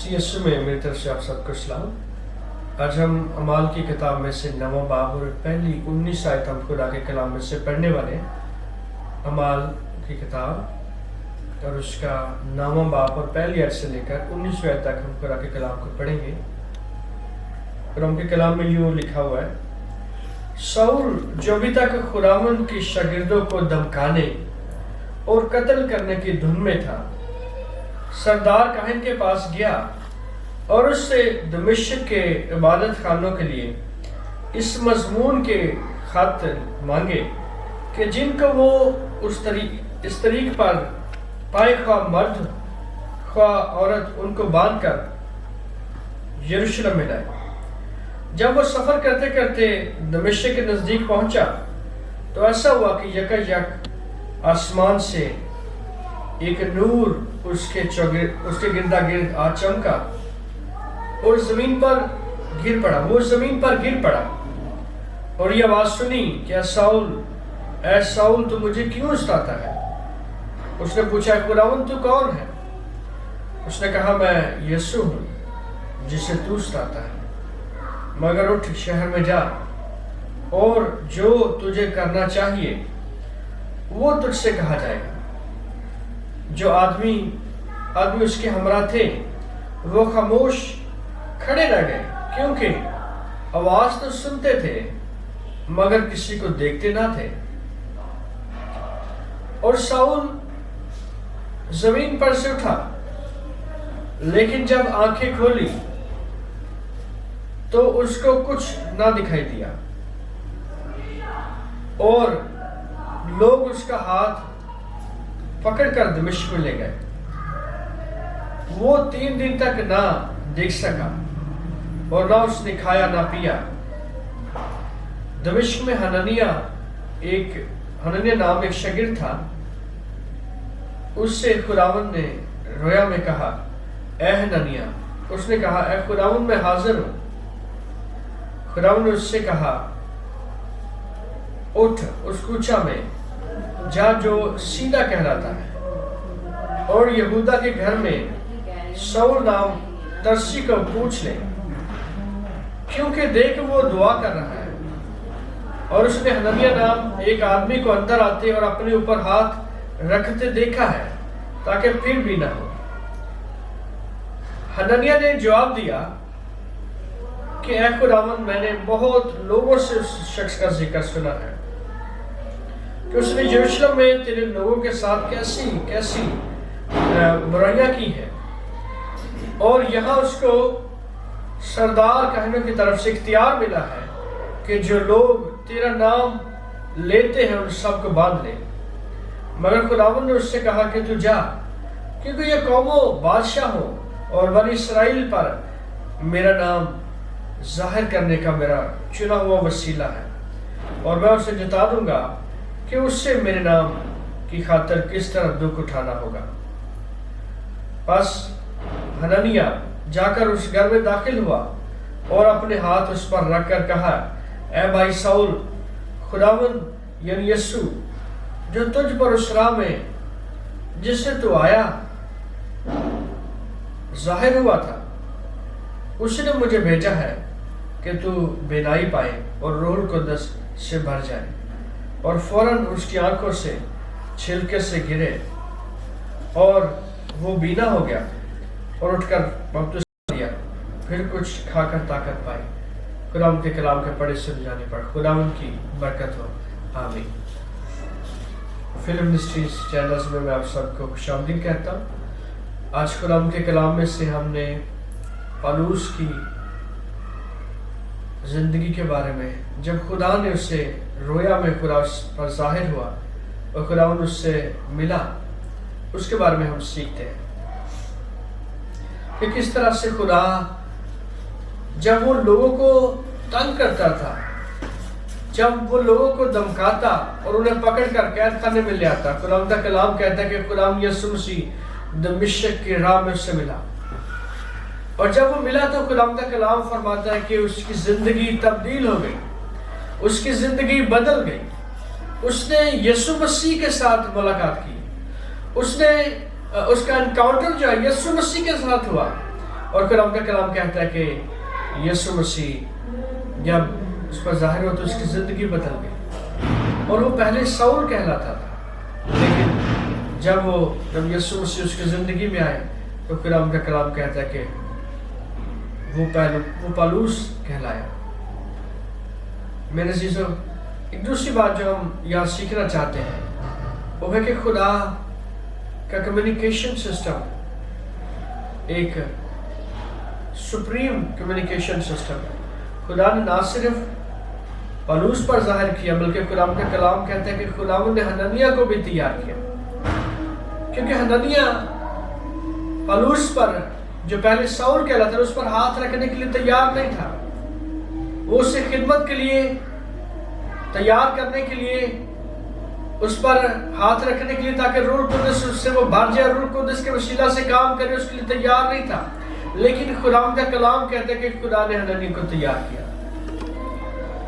مسیح یسوع میں میری طرف سے آپ سب کو سلام۔ آج ہم اعمال کی کتاب میں سے 9واں باب اور پہلی 19 آیت ہم خدا کے کلام میں سے پڑھنے والے ہیں۔ اعمال کی کتاب اور اس کا 9واں باب اور پہلی آیت سے لے کر 19 آیت تک ہم خدا کے کلام کو پڑھیں گے۔ اور ہم کے کلام میں یوں لکھا ہوا ہے، ساؤل جو ابھی تک خداوند کی شاگردوں کو دھمکانے اور قتل کرنے کی دھن میں تھا، سردار کاہن کے پاس گیا اور اس سے دمشق کے عبادت خانوں کے لیے اس مضمون کے خط مانگے کہ جن کو وہ اس طریق پر پائے، خواہ مرد خواہ عورت، ان کو باندھ کر یروشلم میں لائے۔ جب وہ سفر کرتے کرتے دمشق کے نزدیک پہنچا تو ایسا ہوا کہ یکایک آسمان سے ایک نور اس کے گردا گرد آ چمکا اور زمین پر گر پڑا اور یہ آواز سنی کہ اے ساؤل تو مجھے کیوں ستاتا ہے؟ اس نے پوچھا، خداوند تو کون ہے؟ اس نے کہا، میں یسوع ہوں جسے تو ستاتا ہے، مگر اٹھ شہر میں جا اور جو تجھے کرنا چاہیے وہ تجھ سے کہا جائے گا۔ جو آدمی اس کے ہمراہ تھے وہ خاموش کھڑے رہ گئے، کیونکہ آواز تو سنتے تھے مگر کسی کو دیکھتے نہ تھے۔ اور ساؤل زمین پر سے اٹھا، لیکن جب آنکھیں کھولی تو اس کو کچھ نہ دکھائی دیا، اور لوگ اس کا ہاتھ پکڑ کر دمشق میں لے گئے۔ وہ 3 دن تک نہ دیکھ سکا اور نہ اس نے کھایا نہ پیا۔ دمشق میں حنانیہ نام ایک شاگرد تھا۔ اس سے خداوند نے رویا میں کہا، اے حنانیہ۔ اس نے کہا، اے خداوند میں حاضر ہوں۔ خداوند نے اس سے کہا، اٹھ اس کوچہ میں جا جو سیدھا کہلاتا ہے، اور یہودا کے گھر میں ساؤل نام ترسی کو پوچھ لے، کیونکہ دیکھ وہ دعا کر رہا ہے۔ اور اس نے حنانیہ نام ایک آدمی کو اندر آتے اور اپنے اوپر ہاتھ رکھتے دیکھا ہے، تاکہ پھر بھی نہ ہو۔ حنانیہ نے جواب دیا کہ اے خداوند، میں نے بہت لوگوں سے اس شخص کا ذکر سنا ہے کہ اس نے یروشلم میں تیرے لوگوں کے ساتھ کیسی برائیاں کی ہیں، اور یہاں اس کو سردار کاہنوں کی طرف سے اختیار ملا ہے کہ جو لوگ تیرا نام لیتے ہیں ان سب کو باندھ لے۔ مگر خداوند نے اس سے کہا کہ تو جا، کیونکہ یہ قوموں، بادشاہوں اور بنی اسرائیل پر میرا نام ظاہر کرنے کا میرا چنا ہوا وسیلہ ہے، اور میں اسے جتا دوں گا کہ اس سے میرے نام کی خاطر کس طرح دکھ اٹھانا ہوگا۔ پس حنانیہ جا کر اس گھر میں داخل ہوا اور اپنے ہاتھ اس پر رکھ کر کہا، اے بھائی ساؤل، خداوند یعنی یسوع جو تجھ پر اس راہ میں جس سے تو آیا ظاہر ہوا تھا، اس نے مجھے بھیجا ہے کہ تو بینائی پائے اور روح القدس سے بھر جائے۔ اور فوراً اس کی آنکھوں سے چھلکے سے گرے اور وہ بینا ہو گیا، اور اٹھ کر بپتسمہ لیا، پھر کچھ کھا کر طاقت پائی۔ خداوند کے کلام کے پڑھے سن جانے پر خداوند کی برکت ہو، آمین۔ فلم منسٹریز چینلز میں آپ سب کو خوش آمدید کہتا ہوں۔ آج خداوند کے کلام میں سے ہم نے پالوس کی زندگی کے بارے میں، جب خدا نے اسے رویا میں خدا اس پر ظاہر ہوا اور خداوند اس سے ملا، اس کے بارے میں ہم سیکھتے ہیں کہ کس طرح سے خدا جب وہ لوگوں کو تنگ کرتا تھا، جب وہ لوگوں کو دھمکاتا اور انہیں پکڑ کر قید خانے میں لے آتا، خداوند کا کلام کہتا ہے کہ خداوند یسوع مسیح دمشق کی راہ میں اس سے ملا، اور جب وہ ملا تو خداوند کا کلام فرماتا ہے کہ اس کی زندگی تبدیل ہو گئی، اس کی زندگی بدل گئی۔ اس نے یسوع مسیح کے ساتھ ملاقات کی، اس کا انکاؤنٹر جو ہے یسوع مسیح کے ساتھ ہوا، اور خدا کا کلام کہتا ہے کہ یسوع مسیح جب اس پر ظاہر ہو تو اس کی زندگی بدل گئی، اور وہ پہلے ساؤل کہلاتا تھا، لیکن جب یسوع مسیح اس کی زندگی میں آئے تو خدا کا کلام کہتا ہے کہ وہ پالوس کہلایا۔ میرے عزیزو، ایک دوسری بات جو ہم یہاں سیکھنا چاہتے ہیں وہ ہے کہ خدا کا کمیونیکیشن سسٹم ایک سپریم کمیونیکیشن سسٹم ہے۔ خدا نے نہ صرف پالوس پر ظاہر کیا بلکہ خدا کا کلام کہتا ہے کہ خداوند نے حنانیہ کو بھی تیار کیا، کیونکہ حنانیہ پالوس پر جو پہلے ساؤل کہلاتا تھا اس پر ہاتھ رکھنے کے لیے تیار نہیں تھا۔ وہ اسے خدمت کے لیے تیار کرنے کے لیے، اس پر ہاتھ رکھنے کے لیے تاکہ روح القدس اس سے وہ بھر جائے، روح القدس کے وسیلہ سے کام کرے، اس کے لیے تیار نہیں تھا۔ لیکن خدا کا کلام کہتا ہے کہ خدا نے حنانیہ کو تیار کیا۔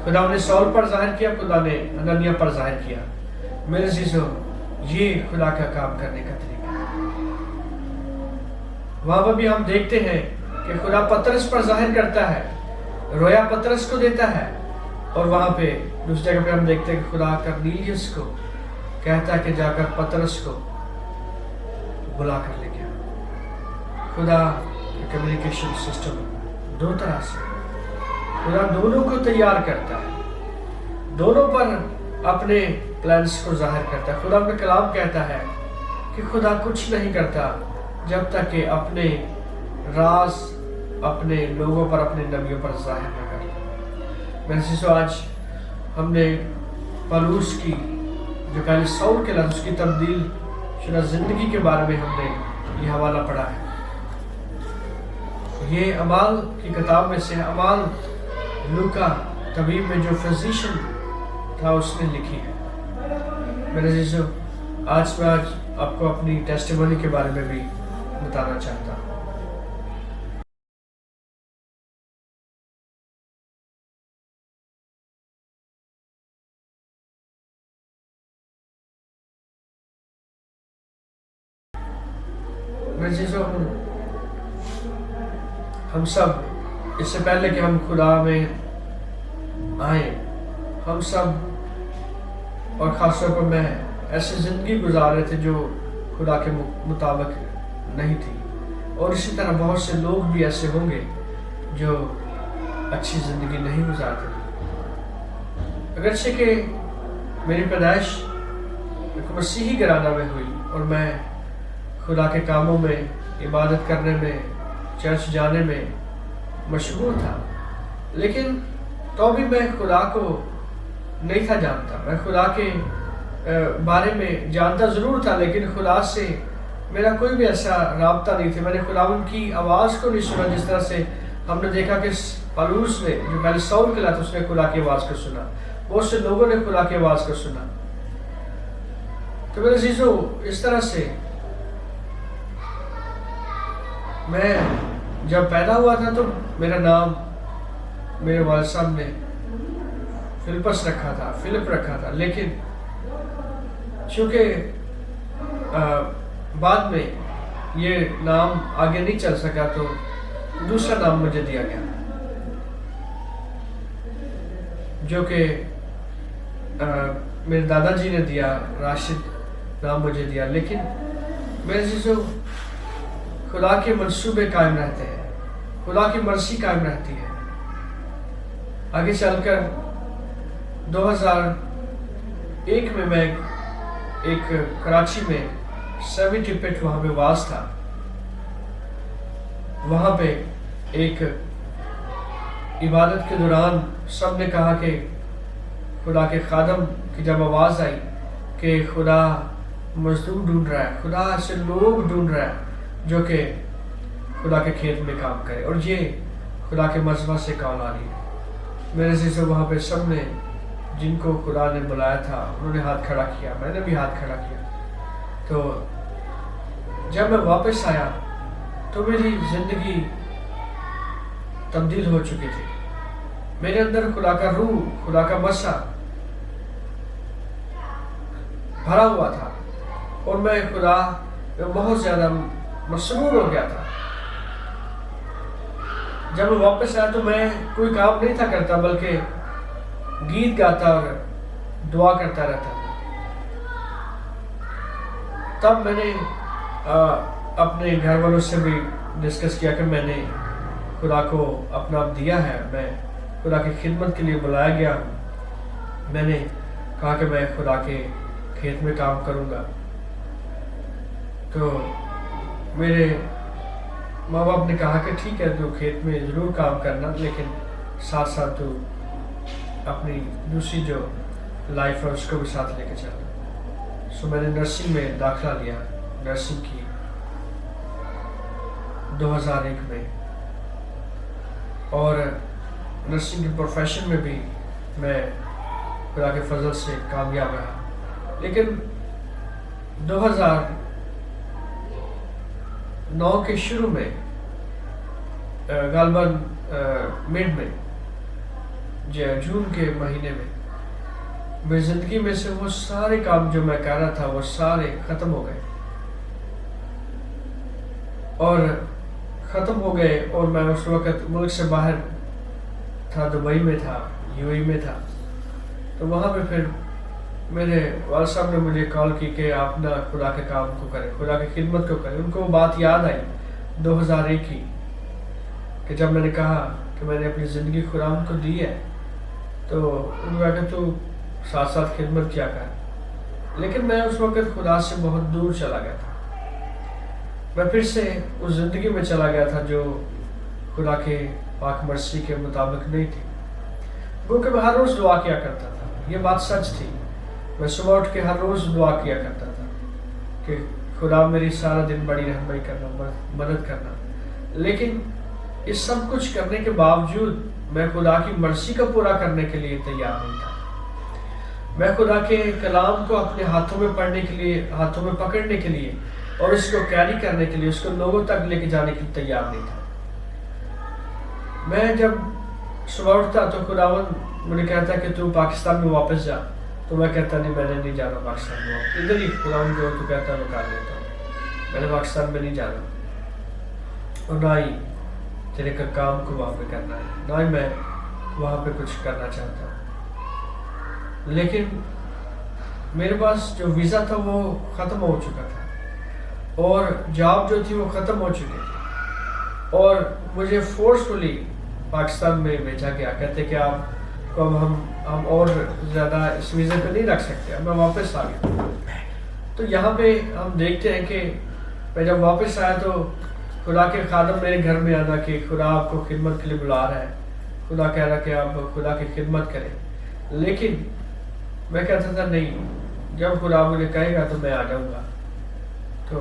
خدا نے ساؤل پر ظاہر کیا، خدا نے حنانیہ پر ظاہر کیا۔ میرے عزیزو، یہ خدا کا کام کرنے کا طریقہ ہے۔ وہاں پر بھی ہم دیکھتے ہیں کہ خدا پترس پر ظاہر کرتا ہے، رویا پترس کو دیتا ہے، اور وہاں پہ دوسری جگہ پہ ہم دیکھتے ہیں کہ خدا کرنیلیس کو کہتا ہے کہ جا کر پترس کو بلا کر لے گیا۔ خدا کمیونیکیشن سسٹم دو طرح سے، خدا دونوں کو تیار کرتا ہے، دونوں پر اپنے پلانس کو ظاہر کرتا ہے۔ خدا کا کلام کہتا ہے کہ خدا کچھ نہیں کرتا جب تک کہ اپنے راز اپنے لوگوں پر، اپنے نبیوں پر ظاہر نہ کرے۔ میں سے آج ہم نے پالوس کی جو پہلے ساؤل کے لفظ کی تبدیل شدہ زندگی کے بارے میں ہم نے یہ حوالہ پڑھا ہے۔ یہ اعمال کی کتاب میں سے اعمال لوکا طبیب میں جو فزیشن تھا اس نے لکھی ہے۔ میرے عزیزو، آج میں آپ کو اپنی ٹیسٹیمونی کے بارے میں بھی بتانا چاہتا ہوں۔ میرے عزیزو، ہم سب اس سے پہلے کہ ہم خدا میں آئیں، ہم سب اور خاص طور پر میں ایسی زندگی گزار رہے تھے جو خدا کے مطابق نہیں تھی، اور اسی طرح بہت سے لوگ بھی ایسے ہوں گے جو اچھی زندگی نہیں گزارتے تھے۔ اگرچہ کہ میری پیدائش ایک مسیحی گھرانہ میں ہوئی اور میں خدا کے کاموں میں، عبادت کرنے میں، چرچ جانے میں مشغول تھا، لیکن تو بھی میں خدا کو نہیں تھا جانتا۔ میں خدا کے بارے میں جانتا ضرور تھا، لیکن خدا سے میرا کوئی بھی ایسا رابطہ نہیں تھا۔ میں نے خداوند کی آواز کو نہیں سنا، جس طرح سے ہم نے دیکھا کہ پالوس نے جو پہلے ساؤل کہلاتا اس نے خدا کی آواز کو سنا، بہت سے لوگوں نے خدا کی آواز کو سنا۔ تو میرے عزیزو، اس طرح سے میں جب پیدا ہوا تھا تو میرا نام میرے والد صاحب نے فلپس رکھا تھا، فلپ رکھا تھا، لیکن چونکہ بعد میں یہ نام آگے نہیں چل سکا تو دوسرا نام مجھے دیا گیا، جو کہ میرے دادا جی نے دیا، راشد نام مجھے دیا۔ لیکن میرے عزیزو، خدا کے منصوبے قائم رہتے ہیں، خدا کی مرضی قائم رہتی ہے۔ آگے چل کر 2001 میں ایک کراچی میں 70 پٹ وہاں پہ واز تھا۔ وہاں پہ ایک عبادت کے دوران سب نے کہا کہ خدا کے خادم کی جب آواز آئی کہ خدا مزدور ڈھونڈ رہا ہے، خدا ایسے لوگ ڈھونڈ رہا ہے جو کہ خدا کے کھیت میں کام کرے، اور یہ خدا کے مذہب سے کال آ رہی ہے۔ میرے سے وہاں پہ سب نے، جن کو خدا نے بلایا تھا، انہوں نے ہاتھ کھڑا کیا، میں نے بھی ہاتھ کھڑا کیا۔ تو جب میں واپس آیا تو میری زندگی تبدیل ہو چکی تھی، میرے اندر خدا کا روح، خدا کا مسا بھرا ہوا تھا، اور میں خدا میں بہت زیادہ مشغول ہو گیا تھا۔ جب میں واپس آیا تو میں کوئی کام نہیں تھا کرتا، بلکہ گیت گاتا اور دعا کرتا رہتا. تب میں نے اپنے گھر والوں سے بھی ڈسکس کیا کہ میں نے خدا کو اپنا آپ دیا ہے، میں خدا کی خدمت کے لیے بلایا گیا. میں نے کہا کہ میں خدا کے کھیت میں کام کروں گا. تو میرے ماں باپ نے کہا کہ ٹھیک ہے، تو کھیت میں ضرور کام کرنا، لیکن ساتھ ساتھ تو اپنی دوسری جو لائف ہے اس کو بھی ساتھ لے کے چلنا. سو میں نے نرسنگ میں داخلہ لیا، نرسنگ کی 2001 میں، اور نرسنگ کے پروفیشن میں بھی میں خدا کے فضل سے کامیاب رہا. لیکن 2009 کے شروع میں غالباً مڈ میں جون کے مہینے میں میری زندگی میں سے وہ سارے کام جو میں کر رہا تھا وہ سارے ختم ہو گئے، اور میں اس وقت ملک سے باہر تھا، دبئی میں تھا، UAE میں تھا. تو وہاں پہ پھر میرے والد صاحب نے مجھے کال کی کہ آپ نہ خدا کے کام کو کریں، خدا کی خدمت کو کریں. ان کو وہ بات یاد آئی 2001 کی، کہ جب میں نے کہا کہ میں نے اپنی زندگی خدا کو دی ہے، تو انہوں نے کہا کہ تو ساتھ ساتھ خدمت کیا کر. لیکن میں اس وقت خدا سے بہت دور چلا گیا تھا. میں پھر سے اس زندگی میں چلا گیا تھا جو خدا کے پاک مرضی کے مطابق نہیں تھی. کیونکہ میں ہر روز دعا کیا کرتا تھا، یہ بات سچ تھی. میں صبح اٹھ کے ہر روز دعا کیا کرتا تھا کہ خدا میری سارا دن بڑی رہنمائی کرنا، مدد کرنا. لیکن اس سب کچھ کرنے کے باوجود میں خدا کی مرضی کو پورا کرنے کے لیے تیار نہیں تھا. میں خدا کے کلام کو اپنے ہاتھوں میں پڑھنے کے لیے، ہاتھوں میں پکڑنے کے لیے، اور اس کو کیری کرنے کے لیے، اس کو لوگوں تک لے کے جانے کے لیے تیار نہیں تھا. میں جب صبح اٹھتا تو خداوند مجھے کہتا کہ تو پاکستان میں واپس جا. تو میں کہتا نہیں، میں نے نہیں جانا پاکستان میں واپس، ادھر ہی خداوند جو تو کہتا ہے میں کر لیتا ہوں. میں نے پاکستان میں نہیں جانا، اور نہ ہی تیرے کا کام کو وہاں پہ کرنا ہے، نہ ہی میں وہاں پہ کچھ کرنا چاہتا ہوں. لیکن میرے پاس جو ویزا تھا وہ ختم ہو چکا تھا، اور جاب جو تھی وہ ختم ہو چکی تھی، اور مجھے فورسفلی پاکستان میں بھیجا گیا. کہتے کہ آپ کو اب ہم اور زیادہ اس ویزے پہ نہیں رکھ سکتے. اب میں واپس آ گیا. تو یہاں پہ ہم دیکھتے ہیں کہ میں جب واپس آیا تو خدا کے خادم میرے گھر میں آنا کہ خدا آپ کو خدمت کے لیے بلا رہا ہے، خدا کہہ رہا کہ آپ خدا کی خدمت کریں. لیکن میں کہتا تھا نہیں، جب خدا مجھے کہے گا تو میں آ جاؤں گا. تو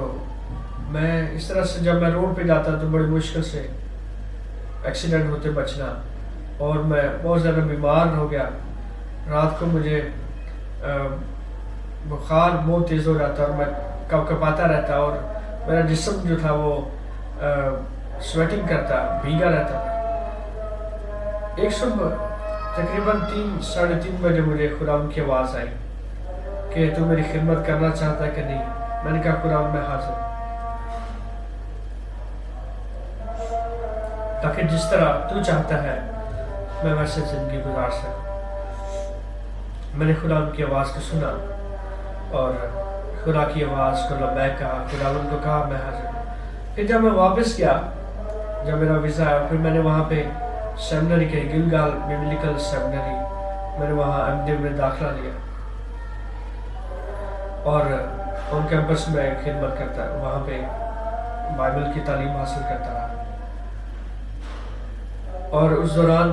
میں اس طرح سے جب میں روڈ پہ جاتا تو بڑی مشکل سے ایکسیڈنٹ ہوتے بچنا، اور میں بہت زیادہ بیمار ہو گیا. رات کو مجھے بخار بہت تیز ہو جاتا، اور میں کپ کپاتا رہتا، اور میرا جسم جو تھا وہ سویٹنگ کرتا، بھیگا رہتا تھا. ایک صبح تقریباً 3-3:30 بجے مجھے خدا کی آواز آئی کہ تو میری خدمت کرنا چاہتا ہے کہ نہیں. میں نے کہا خدا میں حاضر ہوں، تاکہ جس طرح تو چاہتا ہے میں ویسے زندگی گزار سکوں. میں نے خدا کی آواز کو سنا، اور خدا کی آواز کو لبیک کہا، خدا کو کہا میں حاضر ہوں. پھر جب میں واپس گیا، جب میرا ویزا آیا، پھر میں نے وہاں پہ سیمنری کے گلگال بیبلیکل سیمنری، میں نے وہاں MD میں داخلہ لیا، اور آن کیمپس میں خدمت کرتا، وہاں پہ بائبل کی تعلیم حاصل کرتا رہا. اور اس دوران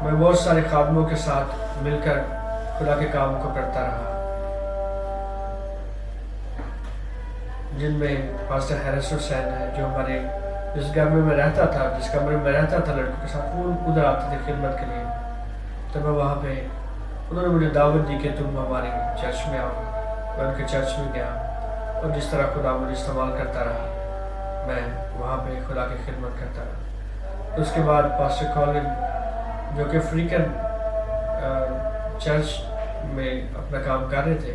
میں بہت سارے خادموں کے ساتھ مل کر خدا کے کام کو کرتا رہا، جن میں پاسٹر ہیرس حسین ہے، جو ہمارے جس گھر میں میں رہتا تھا، جس کمرے میں رہتا تھا لڑکوں کے ساتھ، وہ ادھر آتے تھے خدمت کے لیے. تو میں وہاں پہ انہوں نے مجھے دعوت دی کہ تم ہمارے چرچ میں آؤ. میں ان کے چرچ میں گیا، اور جس طرح خدا مجھے استعمال کرتا رہا، میں وہاں پہ خدا کی خدمت کرتا رہا. اس کے بعد پاسٹر کالن جو کہ افریقن چرچ میں اپنا کام کر رہے تھے،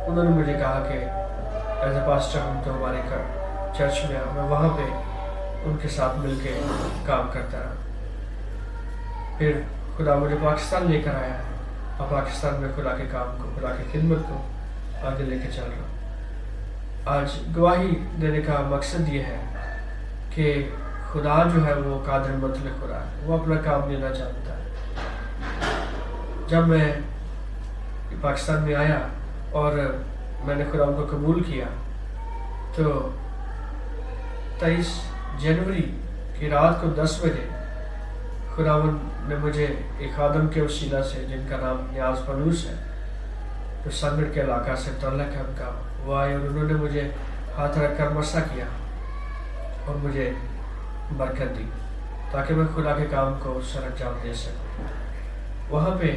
انہوں نے مجھے کہا کہ ایز اے پاسٹر ہم تو ہمارے چرچ میں آؤ. میں وہاں پہ ان کے ساتھ مل کے کام کرتا رہا. پھر خدا مجھے پاکستان لے کر آیا ہے اور پاکستان میں خدا کے کام کو، خدا کی خدمت کو آگے لے کے چل رہا ہوں۔ آج گواہی دینے کا مقصد یہ ہے کہ خدا جو ہے وہ قادر مطلق خدا ہے، وہ اپنا کام لینا چاہتا ہے۔ جب میں پاکستان میں آیا اور میں نے خدا کو قبول کیا تو 23 جنوری کی رات کو 10 بجے خداوند نے مجھے ایک خادم کے وسیلہ سے، جن کا نام نیاز پلوس ہے، جو سنگڑ کے علاقہ سے تعلق ہے ان کا، وہ آئے اور انہوں نے مجھے ہاتھ رکھ کر مسا کیا اور مجھے برکت دی تاکہ میں خدا کے کام کو سر انجام دے سکوں۔ وہاں پہ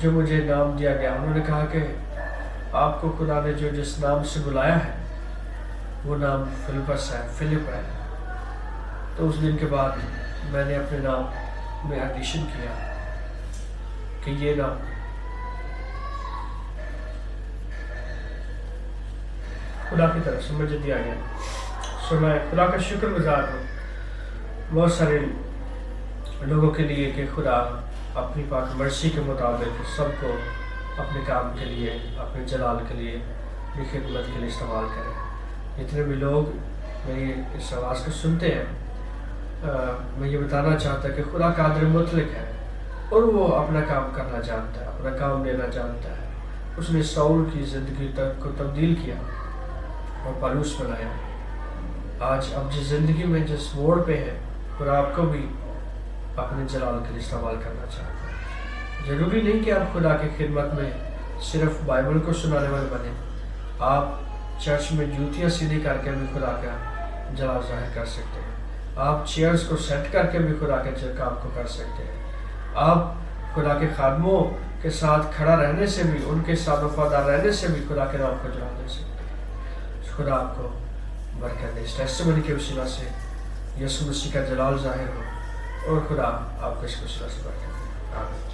جو مجھے نام دیا گیا، انہوں نے کہا کہ آپ کو خدا نے جو جس نام سے بلایا ہے وہ نام فلپس ہے، فلپ ہے۔ تو اس دن کے بعد میں نے اپنے نام میں ایڈیشن کیا کہ یہ نام خدا کی طرف سے مجھے دیا گیا۔ سو میں خدا کا شکر گزار ہوں بہت سارے لوگوں کے لیے کہ خدا اپنی پاک مرضی کے مطابق سب کو اپنے کام کے لیے، اپنے جلال کے لیے، اپنی خدمت کے لیے استعمال کرے۔ جتنے بھی لوگ میری اس آواز کو سنتے ہیں، میں یہ بتانا چاہتا کہ خدا قادر مطلق ہے اور وہ اپنا کام کرنا جانتا ہے، اپنا کام لینا جانتا ہے۔ اس نے ساؤل کی زندگی کو تبدیل کیا اور پالوس بنایا۔ آج اب جس زندگی میں جس موڑ پہ ہے، خدا آپ کو بھی اپنے جلال کے لیے استعمال کرنا چاہتا ہے۔ ضروری نہیں کہ آپ خدا کی خدمت میں صرف بائبل کو سنانے والے بنے، آپ چرچ میں جوتیاں سیدھی کر کے بھی خدا کا جلال ظاہر کر سکتے ہیں۔ آپ چیئرز کو سیٹ کر کے بھی خدا کے کام کو کر سکتے ہیں۔ آپ خدا کے خادموں کے ساتھ کھڑا رہنے سے بھی، ان کے ساتھ وفادار رہنے سے بھی خدا کے نام کو جلال دے سکتے ہیں۔ خدا آپ کو برکت دے۔ اس ٹیسٹیمنی کے وسیلہ سے یسوع مسیح کا جلال ظاہر ہو اور خدا آپ کو اس وسیلہ سے برکت دے۔ آمین۔